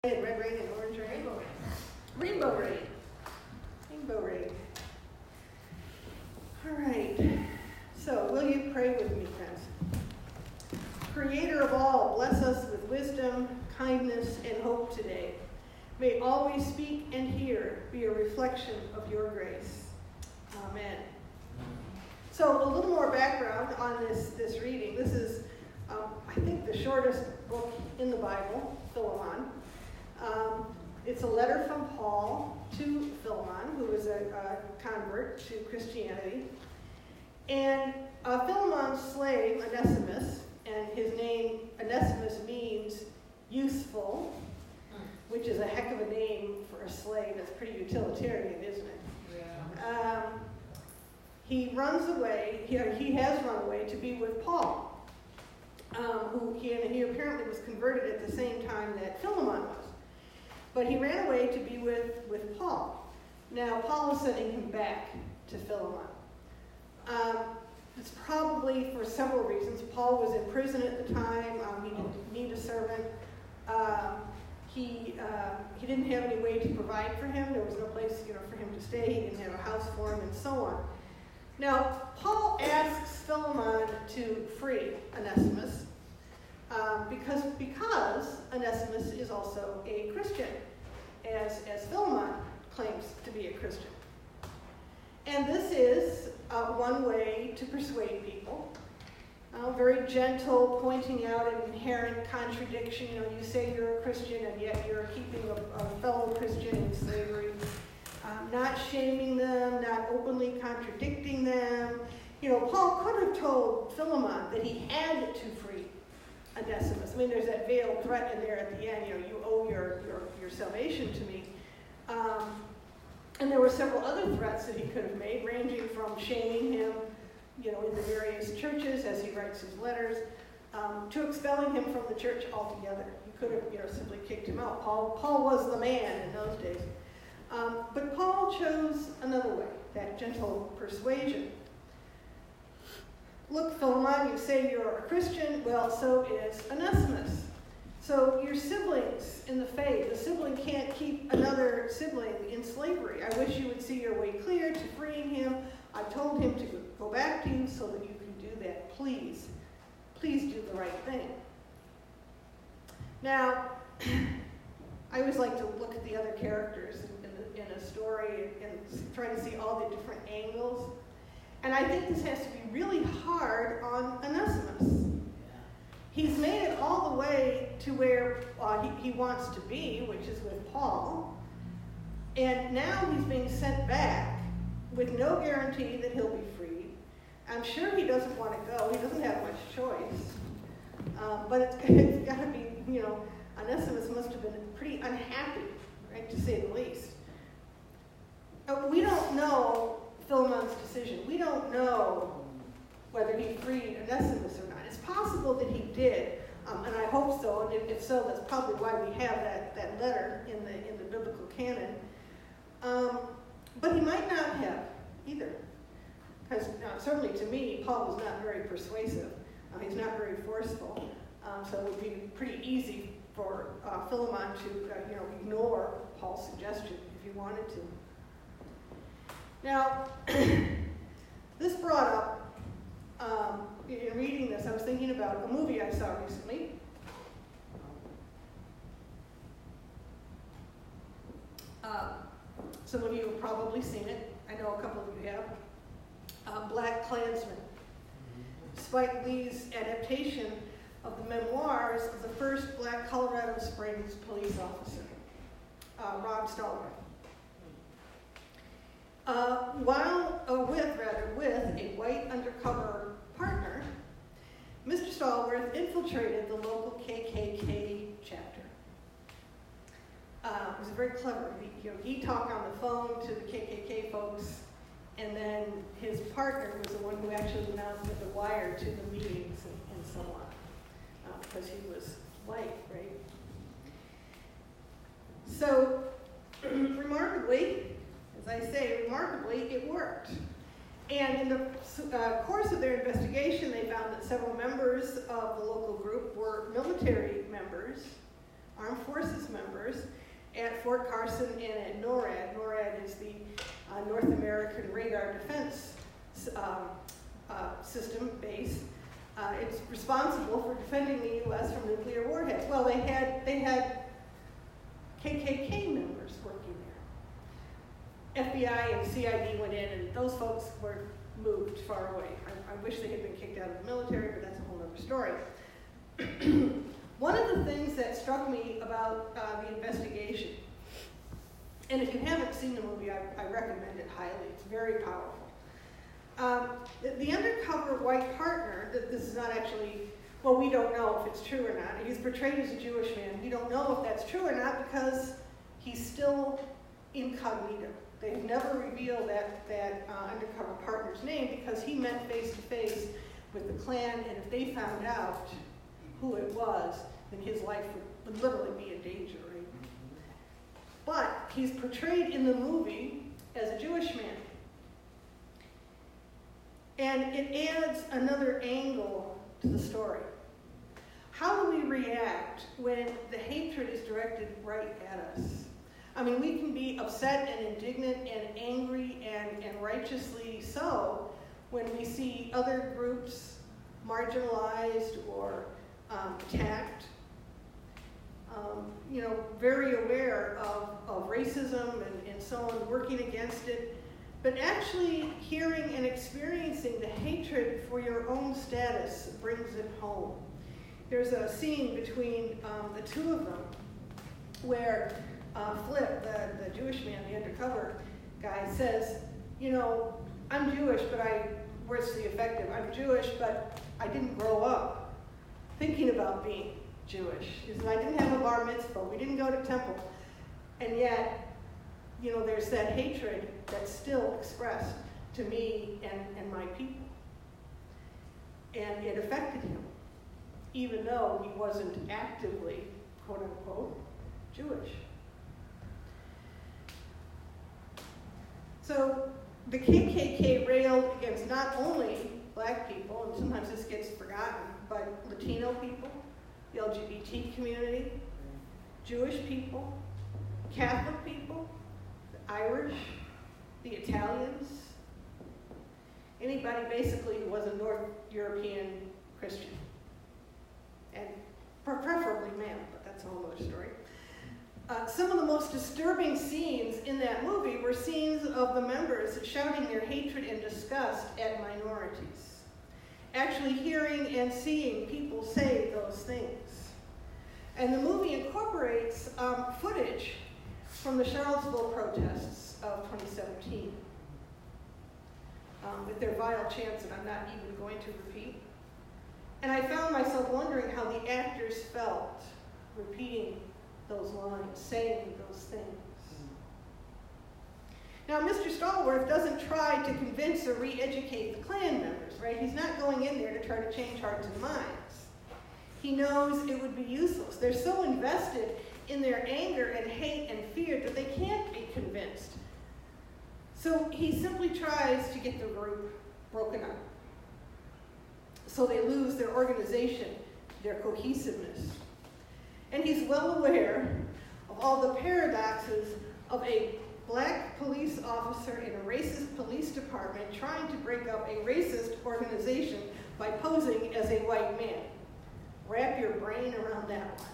And red rain and orange rain. Rainbow rain. Rainbow rain. All right. So, will you pray with me, friends? Creator of all, bless us with wisdom, kindness, and hope today. May all we speak and hear be a reflection of your grace. Amen. So, a little more background on this reading. This is, I think, the shortest book in the Bible, Philemon. It's a letter from Paul to Philemon, who was a convert to Christianity. And Philemon's slave, Onesimus, and his name, Onesimus, means useful, which is a heck of a name for a slave. That's pretty utilitarian, isn't it? Yeah. He runs away, he has run away to be with Paul, who he apparently was converted at the same time that Philemon was. But he ran away to be with Paul. Now, Paul is sending him back to Philemon. It's probably for several reasons. Paul was in prison at the time. He didn't need a servant. He didn't have any way to provide for him. There was no place, for him to stay. He didn't have a house for him, and so on. Now, Paul asks Philemon to free Onesimus because Onesimus is also a Christian, as Philemon claims to be a Christian. And this is one way to persuade people. Very gentle, pointing out an inherent contradiction. You say you're a Christian and yet you're keeping a fellow Christian in slavery. Not shaming them, not openly contradicting them. Paul could have told Philemon that he had to free Onesimus. I mean, there's that veiled threat in there at the end. You owe your salvation to me. And there were several other threats that he could have made, ranging from shaming him, in the various churches as he writes his letters, to expelling him from the church altogether. He could have, simply kicked him out. Paul was the man in those days. But Paul chose another way, that gentle persuasion. Look, Philemon, you say you're a Christian. Well, so is Onesimus. So your siblings in the faith, a sibling can't keep another sibling in slavery. I wish you would see your way clear to freeing him. I told him to go back to you so that you can do that. Please do the right thing. Now, I always like to look at the other characters in a story and try to see all the different angles. And I think this has to be really hard on Onesimus. He's made it all the way to where he wants to be, which is with Paul. And now he's being sent back with no guarantee that he'll be freed. I'm sure he doesn't want to go. He doesn't have much choice. But it's got to be, Onesimus must have been pretty unhappy, right, to say the least. We don't know Philemon's decision. We don't know whether he freed Onesimus or not. It's possible that he did, and I hope so, and if so, that's probably why we have that letter in the biblical canon. But he might not have either, because certainly to me, Paul was not very persuasive. He's not very forceful, so it would be pretty easy for Philemon to ignore Paul's suggestion if he wanted to. Now, this brought up, in reading this, I was thinking about a movie I saw recently. Some of you have probably seen it. I know a couple of you have. Black Klansman. Spike Lee's adaptation of the memoirs of the first Black Colorado Springs police officer, Rob Stallworth. With a white undercover partner, Mr. Stallworth infiltrated the local KKK chapter. It was very clever. He talked on the phone to the KKK folks, and then his partner was the one who actually went out with the wire to the meetings and so on, because he was white, right? So, remarkably, it worked. And in the course of their investigation, they found that several members of the local group were military members, armed forces members, at Fort Carson and at NORAD. NORAD is the North American Radar Defense System base. It's responsible for defending the U.S. from nuclear warheads. Well, they had KKK members working there. FBI and CID went in, and those folks were moved far away. I wish they had been kicked out of the military, but that's a whole other story. One of the things that struck me about the investigation, and if you haven't seen the movie, I recommend it highly. It's very powerful. The undercover white partner, this is not actually, well, we don't know if it's true or not. He's portrayed as a Jewish man. We don't know if that's true or not because he's still incognito. They've never revealed that undercover partner's name because he met face-to-face with the Klan, and if they found out who it was, then his life would literally be in danger, right? But he's portrayed in the movie as a Jewish man. And it adds another angle to the story. How do we react when the hatred is directed right at us? I mean, we can be upset and indignant and angry and righteously so when we see other groups marginalized or attacked. Very aware of racism and so on, working against it. But actually hearing and experiencing the hatred for your own status brings it home. There's a scene between the two of them where Flip, the Jewish man, the undercover guy, says, I'm Jewish, but where's the effective? I'm Jewish, but I didn't grow up thinking about being Jewish. He said, I didn't have a bar mitzvah. We didn't go to temple. And yet, there's that hatred that's still expressed to me and my people. And it affected him, even though he wasn't actively, quote unquote, Jewish. So the KKK railed against not only black people, and sometimes this gets forgotten, but Latino people, the LGBT community, Jewish people, Catholic people, the Irish, the Italians, anybody basically who was a North European Christian. And preferably male, but that's a whole other story. Some of the most disturbing scenes in that movie were scenes of the members shouting their hatred and disgust at minorities. Actually hearing and seeing people say those things. And the movie incorporates footage from the Charlottesville protests of 2017 with their vile chants that I'm not even going to repeat. And I found myself wondering how the actors felt repeating those lines, saying those things. Now, Mr. Stallworth doesn't try to convince or re-educate the Klan members, right? He's not going in there to try to change hearts and minds. He knows it would be useless. They're so invested in their anger and hate and fear that they can't be convinced. So he simply tries to get the group broken up. So they lose their organization, their cohesiveness. And he's well aware of all the paradoxes of a black police officer in a racist police department trying to break up a racist organization by posing as a white man. Wrap your brain around that one.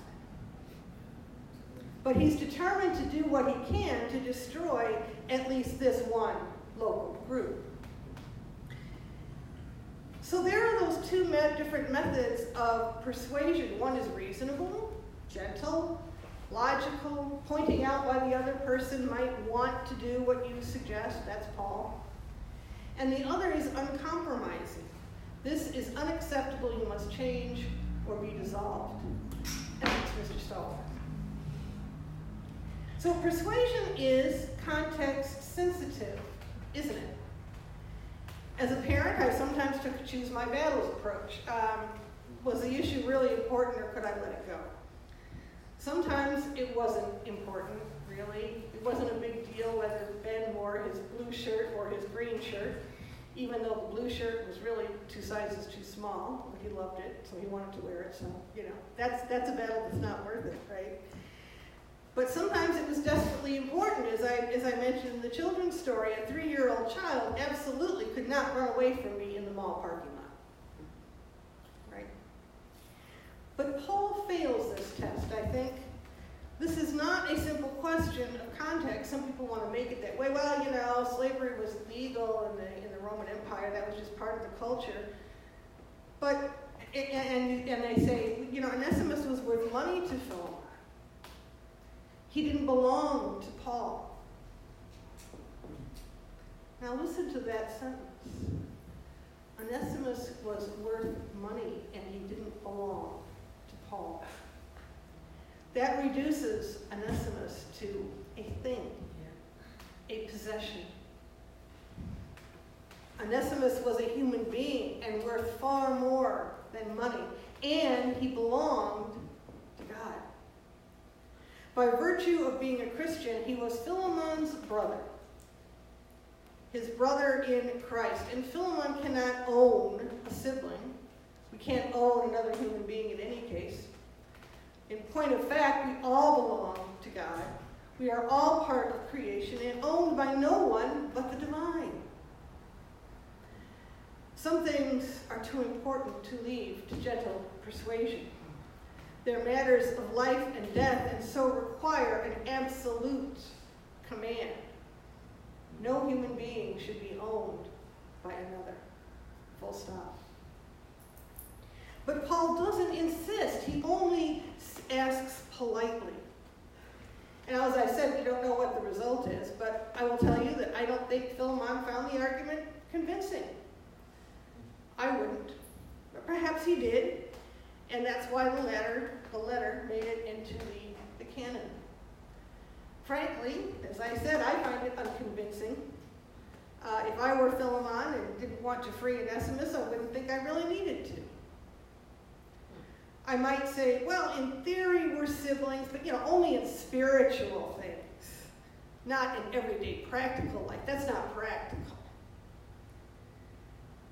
But he's determined to do what he can to destroy at least this one local group. So there are those two different methods of persuasion. One is reasonable, gentle, logical, pointing out why the other person might want to do what you suggest. That's Paul. And the other is uncompromising. This is unacceptable. You must change or be dissolved. And that's Mr. Stallworth. So persuasion is context sensitive, isn't it? As a parent, I sometimes took a choose my battles approach. Was the issue really important, or could I let it go? Sometimes it wasn't important, really. It wasn't a big deal whether Ben wore his blue shirt or his green shirt, even though the blue shirt was really 2 sizes too small, but he loved it, so he wanted to wear it. So, that's a battle that's not worth it, right? But sometimes it was as I mentioned in the children's story, a 3-year-old child absolutely could not run away from me in the mall parking lot. Right? But Paul fails this test, I think. This is not a simple question of context. Some people want to make it that way. Well, you know, slavery was legal in the Roman Empire. That was just part of the culture. But, and they say, you know, Onesimus was worth money to Philemon. He didn't belong to Paul. Now listen to that sentence. Onesimus was worth money and he didn't belong to Paul. That reduces Onesimus to a thing, a possession. Onesimus was a human being and worth far more than money, and he belonged to God. By virtue of being a Christian, he was Philemon's brother, his brother in Christ. And Philemon cannot own a sibling. We can't own another human being in any case. In point of fact, we all belong to God. We are all part of creation and owned by no one but the divine. Some things are too important to leave to gentle persuasion. They're matters of life and death, and so require an absolute command. No human being should be owned by another. Full stop. But Paul doesn't insist. He only asks politely. And as I said, we don't know what the result is, but I will tell you that I don't think Philemon found the argument convincing. I wouldn't. But perhaps he did, and that's why the letter made it into the canon. Frankly, as I said, I find it unconvincing. If I were Philemon and didn't want to free Onesimus, I wouldn't think I really needed to. I might say, well, in theory we're siblings, but only in spiritual things, not in everyday practical life. That's not practical.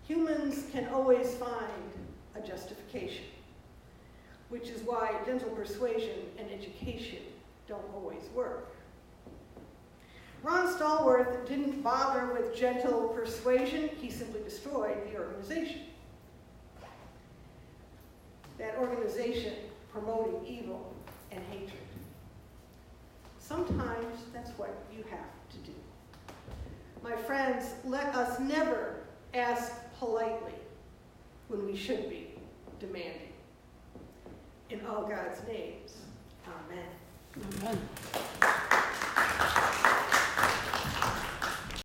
Humans can always find a justification, which is why gentle persuasion and education don't always work. Ron Stallworth didn't bother with gentle persuasion. He simply destroyed the organization. That organization promoting evil and hatred. Sometimes that's what you have to do. My friends, let us never ask politely when we should be demanding. In all God's names, amen. Amen.